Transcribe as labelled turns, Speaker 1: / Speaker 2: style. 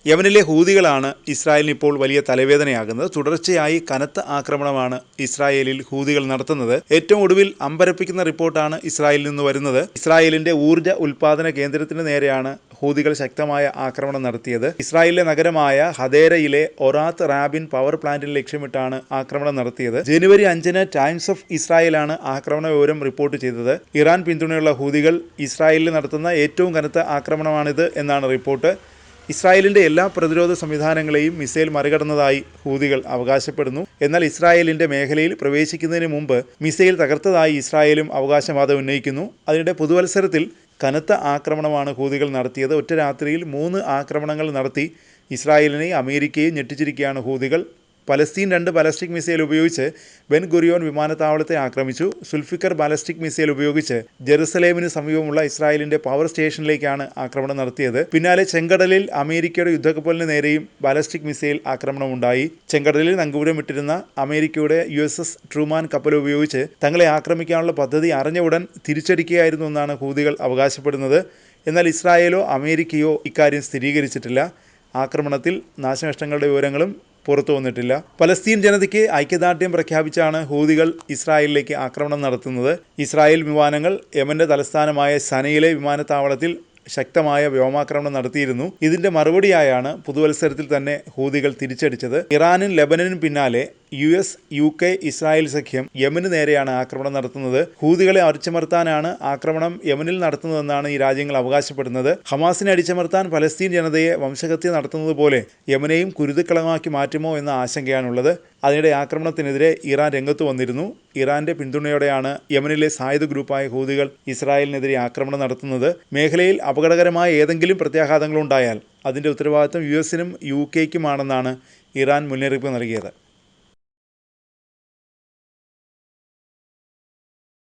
Speaker 1: യമനിലെ ഹൂതികളാണ് ഇസ്രായേലിന് ഇപ്പോൾ വലിയ തലവേദനയാകുന്നത്. തുടർച്ചയായി കനത്ത ആക്രമണമാണ് ഇസ്രായേലിൽ ഹൂതികൾ നടത്തുന്നത്. ഏറ്റവും ഒടുവിൽ അമ്പരപ്പിക്കുന്ന റിപ്പോർട്ടാണ് ഇസ്രായേലിൽ നിന്ന് വരുന്നത്. ഇസ്രായേലിന്റെ ഊർജ്ജ ഉൽപാദന കേന്ദ്രത്തിന് നേരെയാണ് ഹൂതികൾ ശക്തമായ ആക്രമണം നടത്തിയത്. ഇസ്രായേലിലെ നഗരമായ ഹദേരയിലെ ഒറാത്ത് റാബിൻ പവർ പ്ലാന്റിന് ലക്ഷ്യമിട്ടാണ് ആക്രമണം നടത്തിയത്. ജനുവരി 5-ന് ടൈംസ് ഓഫ് ഇസ്രായേലാണ് ആക്രമണ വിവരം റിപ്പോർട്ട് ചെയ്തത്. ഇറാൻ പിന്തുണയുള്ള ഹൂതികൾ ഇസ്രായേലിൽ നടത്തുന്ന ഏറ്റവും കനത്ത ആക്രമണമാണിത് എന്നാണ് റിപ്പോർട്ട്. ഇസ്രായേലിന്റെ എല്ലാ പ്രതിരോധ സംവിധാനങ്ങളെയും മിസൈൽ മറികടന്നതായി ഹൂതികൾ അവകാശപ്പെടുന്നു. എന്നാൽ ഇസ്രായേലിന്റെ മേഖലയിൽ പ്രവേശിക്കുന്നതിന് മുമ്പ് മിസൈൽ തകർത്തതായി ഇസ്രായേലും അവകാശവാദം ഉന്നയിക്കുന്നു. അതിനിടെ പുതുവത്സരത്തിൽ കനത്ത ആക്രമണമാണ് ഹൂതികൾ നടത്തിയത്. ഒറ്റ രാത്രിയിൽ 3 ആക്രമണങ്ങൾ നടത്തി ഇസ്രായേലിനെയും അമേരിക്കയെയും ഞെട്ടിച്ചിരിക്കുകയാണ് ഹൂതികൾ. പലസ്തീൻ 2 ബാലിസ്റ്റിക് മിസൈൽ ഉപയോഗിച്ച് ബെൻ ഗുറിയോൻ വിമാനത്താവളത്തെ ആക്രമിച്ചു. സുൽഫിക്കർ ബാലിസ്റ്റിക് മിസൈൽ ഉപയോഗിച്ച് ജെറുസലേമിന് സമീപമുള്ള ഇസ്രായേലിന്റെ പവർ സ്റ്റേഷനിലേക്കാണ് ആക്രമണം നടത്തിയത്. പിന്നാലെ ചെങ്കടലിൽ അമേരിക്കയുടെ യുദ്ധക്കപ്പലിന് നേരെയും ബാലിസ്റ്റിക് മിസൈൽ ആക്രമണമുണ്ടായി. ചെങ്കടലിൽ നങ്കൂരമിട്ടിരുന്ന അമേരിക്കയുടെ USS ട്രൂമാൻ കപ്പൽ ഉപയോഗിച്ച് തങ്ങളെ ആക്രമിക്കാനുള്ള പദ്ധതി അറിഞ്ഞ ഉടൻ തിരിച്ചടിക്കുകയായിരുന്നു എന്നാണ് ഹൂതികൾ അവകാശപ്പെടുന്നത്. എന്നാൽ ഇസ്രായേലോ അമേരിക്കയോ ഇക്കാര്യം സ്ഥിരീകരിച്ചിട്ടില്ല. ആക്രമണത്തിൽ നാശനഷ്ടങ്ങളുടെ വിവരങ്ങളും പുറത്തു വന്നിട്ടില്ല. പലസ്തീൻ ജനതയ്ക്ക് ഐക്യദാർഢ്യം പ്രഖ്യാപിച്ചാണ് ഹൂതികൾ ഇസ്രായേലിലേക്ക് ആക്രമണം നടത്തുന്നത്. ഇസ്രായേൽ വിമാനങ്ങൾ യമന്റെ തലസ്ഥാനമായ സനയിലെ വിമാനത്താവളത്തിൽ ശക്തമായ വ്യോമാക്രമണം നടത്തിയിരുന്നു. ഇതിന്റെ മറുപടിയായാണ് പുതുവത്സരത്തിൽ തന്നെ ഹൂതികൾ തിരിച്ചടിച്ചത്. ഇറാനും ലെബനനും പിന്നാലെ US, UK, ഇസ്രായേൽ സഖ്യം യമന് നേരെയാണ് ആക്രമണം നടത്തുന്നത്. ഹൂതികളെ അടിച്ചമർത്താനാണ് ആക്രമണം യമനിൽ നടത്തുന്നതെന്നാണ് ഈ രാജ്യങ്ങൾ അവകാശപ്പെടുന്നത്. ഹമാസിനെ അടിച്ചമർത്താൻ പലസ്തീൻ ജനതയെ വംശഹത്യ നടത്തുന്നത് പോലെ യമനെയും കുരുതിക്കളമാക്കി മാറ്റുമോ എന്ന ആശങ്കയാണുള്ളത്. അതിനിടെ ആക്രമണത്തിനെതിരെ ഇറാൻ രംഗത്ത് വന്നിരുന്നു. ഇറാന്റെ പിന്തുണയോടെയാണ് യമനിലെ സായുധ ഗ്രൂപ്പായ ഹൂതികൾ ഇസ്രായേലിനെതിരെ ആക്രമണം നടത്തുന്നത്. മേഖലയിൽ അപകടകരമായ ഏതെങ്കിലും പ്രത്യാഘാതങ്ങളുണ്ടായാൽ അതിന്റെ ഉത്തരവാദിത്തം US-നും UK-ക്കുമാണെന്നാണ് ഇറാൻ മുന്നറിയിപ്പ് നൽകിയത്.